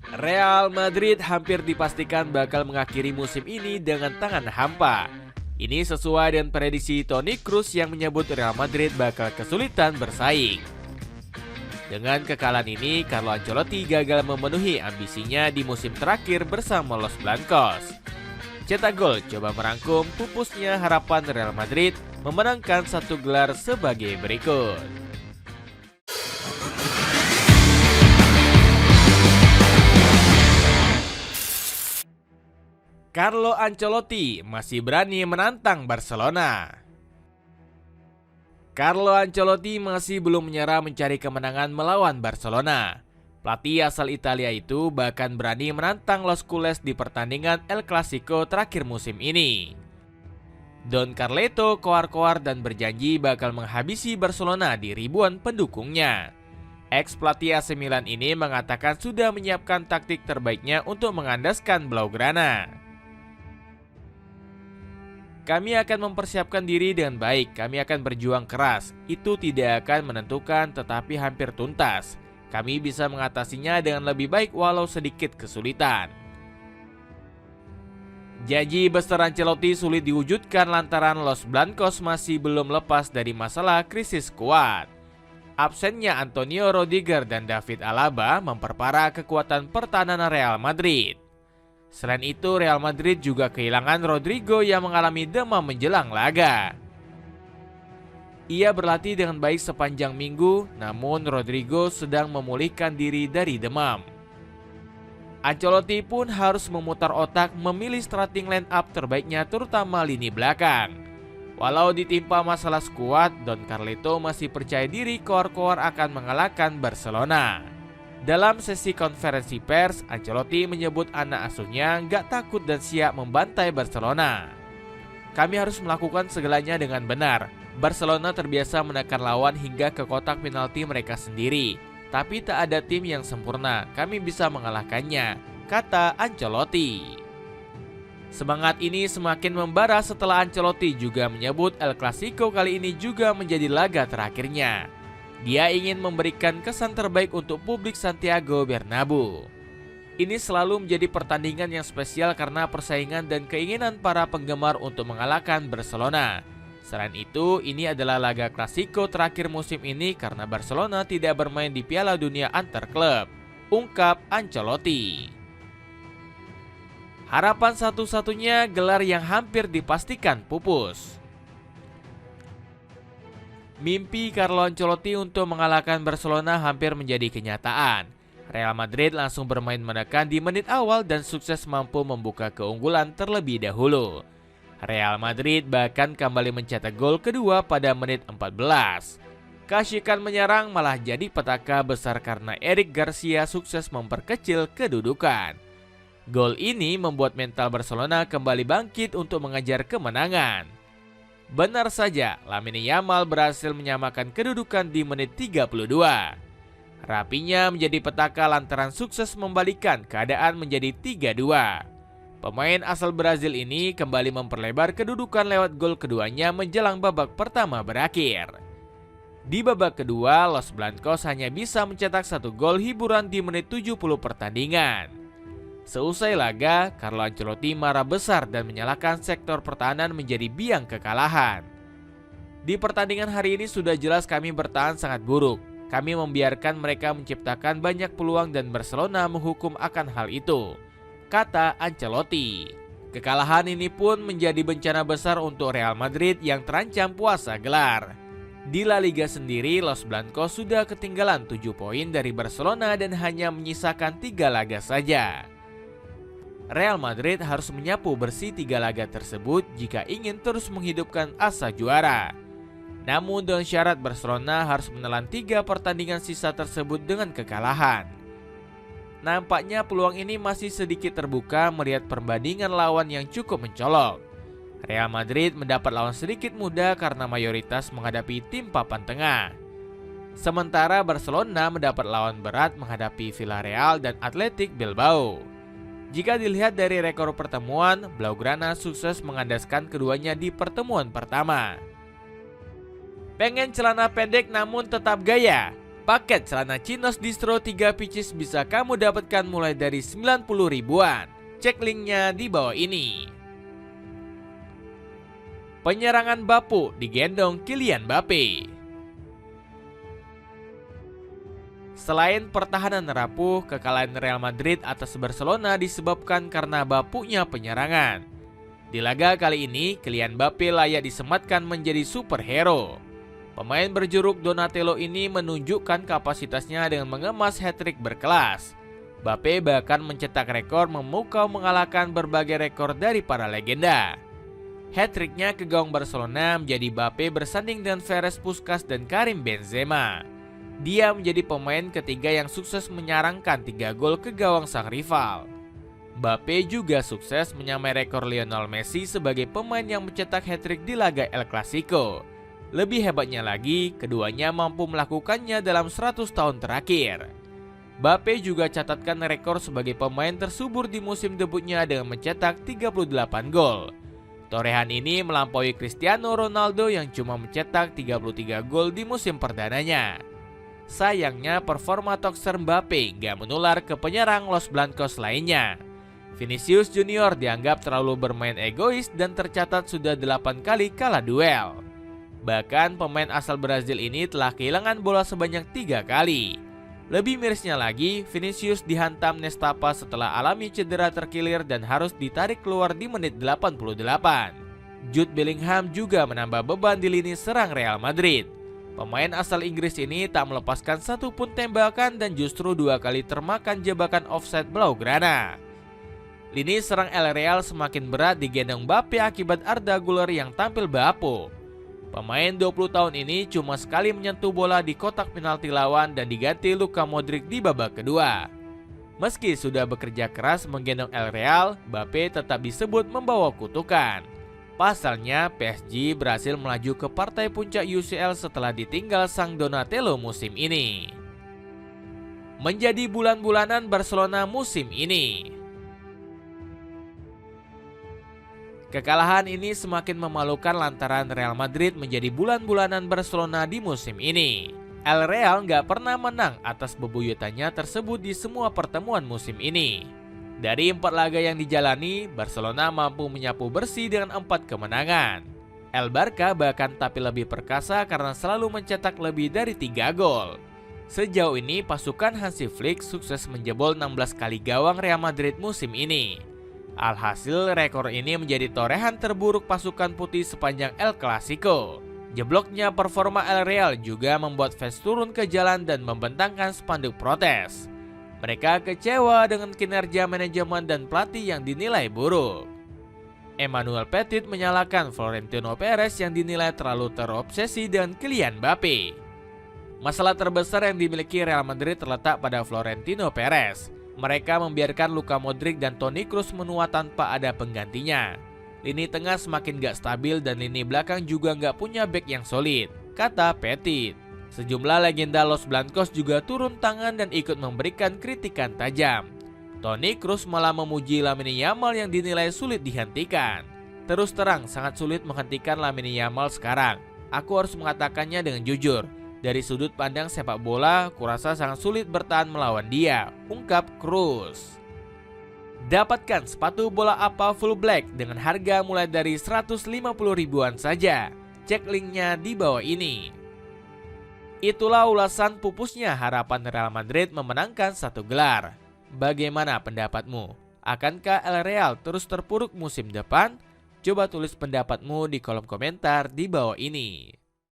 Real Madrid hampir dipastikan bakal mengakhiri musim ini dengan tangan hampa. Ini sesuai dengan prediksi Toni Kroos yang menyebut Real Madrid bakal kesulitan bersaing. Dengan kekalahan ini, Carlo Ancelotti gagal memenuhi ambisinya di musim terakhir bersama Los Blancos. Cetak gol coba merangkum pupusnya harapan Real Madrid memenangkan satu gelar sebagai berikut. Carlo Ancelotti masih berani menantang Barcelona. Carlo Ancelotti masih belum menyerah mencari kemenangan melawan Barcelona. Pelatih asal Italia itu bahkan berani menantang Los Culés di pertandingan El Clasico terakhir musim ini. Don Carleto koar-koar dan berjanji bakal menghabisi Barcelona di ribuan pendukungnya. Ex-pelatih AC Milan ini mengatakan sudah menyiapkan taktik terbaiknya untuk mengandaskan Blaugrana. Kami akan mempersiapkan diri dengan baik, kami akan berjuang keras. Itu tidak akan menentukan tetapi hampir tuntas. Kami bisa mengatasinya dengan lebih baik walau sedikit kesulitan. Janji besar Ancelotti sulit diwujudkan lantaran Los Blancos masih belum lepas dari masalah krisis skuad. Absennya Antonio Rudiger dan David Alaba memperparah kekuatan pertahanan Real Madrid. Selain itu, Real Madrid juga kehilangan Rodrigo yang mengalami demam menjelang laga. Ia berlatih dengan baik sepanjang minggu, namun Rodrigo sedang memulihkan diri dari demam. Ancelotti pun harus memutar otak memilih starting line up terbaiknya terutama lini belakang. Walau ditimpa masalah skuad, Don Carleto masih percaya diri koar-koar akan mengalahkan Barcelona. Dalam sesi konferensi pers, Ancelotti menyebut anak asuhnya nggak takut dan siap membantai Barcelona. Kami harus melakukan segalanya dengan benar. Barcelona terbiasa menekan lawan hingga ke kotak penalti mereka sendiri. Tapi tak ada tim yang sempurna, kami bisa mengalahkannya, kata Ancelotti. Semangat ini semakin membara setelah Ancelotti juga menyebut El Clasico kali ini juga menjadi laga terakhirnya. Dia ingin memberikan kesan terbaik untuk publik Santiago Bernabeu. Ini selalu menjadi pertandingan yang spesial karena persaingan dan keinginan para penggemar untuk mengalahkan Barcelona. Selain itu, ini adalah laga klasiko terakhir musim ini karena Barcelona tidak bermain di Piala Dunia antar klub, ungkap Ancelotti. Harapan satu-satunya gelar yang hampir dipastikan pupus. Mimpi Carlo Ancelotti untuk mengalahkan Barcelona hampir menjadi kenyataan. Real Madrid langsung bermain menekan di menit awal dan sukses mampu membuka keunggulan terlebih dahulu. Real Madrid bahkan kembali mencetak gol kedua pada menit 14. Keasyikan menyerang malah jadi petaka besar karena Eric Garcia sukses memperkecil kedudukan. Gol ini membuat mental Barcelona kembali bangkit untuk mengejar kemenangan. Benar saja, Lamine Yamal berhasil menyamakan kedudukan di menit 32. Rapinya menjadi petaka lantaran sukses membalikan keadaan menjadi 3-2. Pemain asal Brazil ini kembali memperlebar kedudukan lewat gol keduanya menjelang babak pertama berakhir. Di babak kedua, Los Blancos hanya bisa mencetak satu gol hiburan di menit 70 pertandingan. Seusai laga, Carlo Ancelotti marah besar dan menyalahkan sektor pertahanan menjadi biang kekalahan. Di pertandingan hari ini sudah jelas kami bertahan sangat buruk. Kami membiarkan mereka menciptakan banyak peluang dan Barcelona menghukum akan hal itu, kata Ancelotti. Kekalahan ini pun menjadi bencana besar untuk Real Madrid yang terancam puasa gelar. Di La Liga sendiri, Los Blancos sudah ketinggalan 7 poin dari Barcelona dan hanya menyisakan 3 laga saja. Real Madrid harus menyapu bersih 3 laga tersebut jika ingin terus menghidupkan asa juara. Namun dengan syarat Barcelona harus menelan 3 pertandingan sisa tersebut dengan kekalahan. Nampaknya peluang ini masih sedikit terbuka melihat perbandingan lawan yang cukup mencolok. Real Madrid mendapat lawan sedikit mudah karena mayoritas menghadapi tim papan tengah. Sementara Barcelona mendapat lawan berat menghadapi Villarreal dan Athletic Bilbao. Jika dilihat dari rekor pertemuan, Blaugrana sukses mengandaskan keduanya di pertemuan pertama. Pengen celana pendek namun tetap gaya? Paket celana chinos distro 3 pieces bisa kamu dapatkan mulai dari 90 ribuan. Cek linknya di bawah ini. Penyerangan bapuk digendong Kylian Mbappe. Selain pertahanan rapuh, kekalahan Real Madrid atas Barcelona disebabkan karena bapuknya penyerangan. Di laga kali ini, Kylian Mbappe layak disematkan menjadi superhero. Pemain berjuluk Donatello ini menunjukkan kapasitasnya dengan mengemas hat-trick berkelas. Mbappe bahkan mencetak rekor memukau mengalahkan berbagai rekor dari para legenda. Hat-tricknya ke gawang Barcelona menjadi Mbappe bersanding dengan Ferenc Puskas dan Karim Benzema. Dia menjadi pemain ketiga yang sukses menyarangkan 3 gol ke gawang sang rival. Mbappe juga sukses menyamai rekor Lionel Messi sebagai pemain yang mencetak hat-trick di laga El Clasico. Lebih hebatnya lagi, keduanya mampu melakukannya dalam 100 tahun terakhir. Mbappe juga catatkan rekor sebagai pemain tersubur di musim debutnya dengan mencetak 38 gol. Torehan ini melampaui Cristiano Ronaldo yang cuma mencetak 33 gol di musim perdananya. Sayangnya performa tokser Mbappe gak menular ke penyerang Los Blancos lainnya. Vinicius Junior dianggap terlalu bermain egois dan tercatat sudah 8 kali kalah duel. Bahkan pemain asal Brazil ini telah kehilangan bola sebanyak 3 kali. Lebih mirisnya lagi, Vinicius dihantam nestapa setelah alami cedera terkilir dan harus ditarik keluar di menit 88. Jude Bellingham juga menambah beban di lini serang Real Madrid. Pemain asal Inggris ini tak melepaskan satu pun tembakan dan justru 2 kali termakan jebakan offside Blaugrana. Lini serang El Real semakin berat digendong Mbappe akibat Arda Güler yang tampil bapuk. Pemain 20 tahun ini cuma sekali menyentuh bola di kotak penalti lawan dan diganti Luka Modric di babak kedua. Meski sudah bekerja keras menggendong El Real, Mbappe tetap disebut membawa kutukan. Pasalnya, PSG berhasil melaju ke partai puncak UCL setelah ditinggal sang Donatello musim ini. Menjadi bulan-bulanan Barcelona musim ini. Kekalahan ini semakin memalukan lantaran Real Madrid menjadi bulan-bulanan Barcelona di musim ini. El Real nggak pernah menang atas bebuyutannya tersebut di semua pertemuan musim ini. Dari 4 laga yang dijalani, Barcelona mampu menyapu bersih dengan 4 kemenangan. El Barca bahkan tapi lebih perkasa karena selalu mencetak lebih dari 3 gol. Sejauh ini pasukan Hansi Flick sukses menjebol 16 kali gawang Real Madrid musim ini. Alhasil rekor ini menjadi torehan terburuk pasukan putih sepanjang El Clasico. Jebloknya performa El Real juga membuat fans turun ke jalan dan membentangkan spanduk protes. Mereka kecewa dengan kinerja manajemen dan pelatih yang dinilai buruk. Emmanuel Petit menyalahkan Florentino Perez yang dinilai terlalu terobsesi dengan Kylian Mbappe. Masalah terbesar yang dimiliki Real Madrid terletak pada Florentino Perez. Mereka membiarkan Luka Modric dan Toni Kroos menua tanpa ada penggantinya. Lini tengah semakin gak stabil dan lini belakang juga gak punya back yang solid, kata Petit. Sejumlah legenda Los Blancos juga turun tangan dan ikut memberikan kritikan tajam. Toni Kroos malah memuji Lamine Yamal yang dinilai sulit dihentikan. Terus terang sangat sulit menghentikan Lamine Yamal sekarang. Aku harus mengatakannya dengan jujur. Dari sudut pandang sepak bola, kurasa sangat sulit bertahan melawan dia, ungkap Kroos. Dapatkan sepatu bola APA full black dengan harga mulai dari 150 ribuan saja. Cek linknya di bawah ini. Itulah ulasan pupusnya harapan Real Madrid memenangkan 1 gelar. Bagaimana pendapatmu? Akankah El Real terus terpuruk musim depan? Coba tulis pendapatmu di kolom komentar di bawah ini.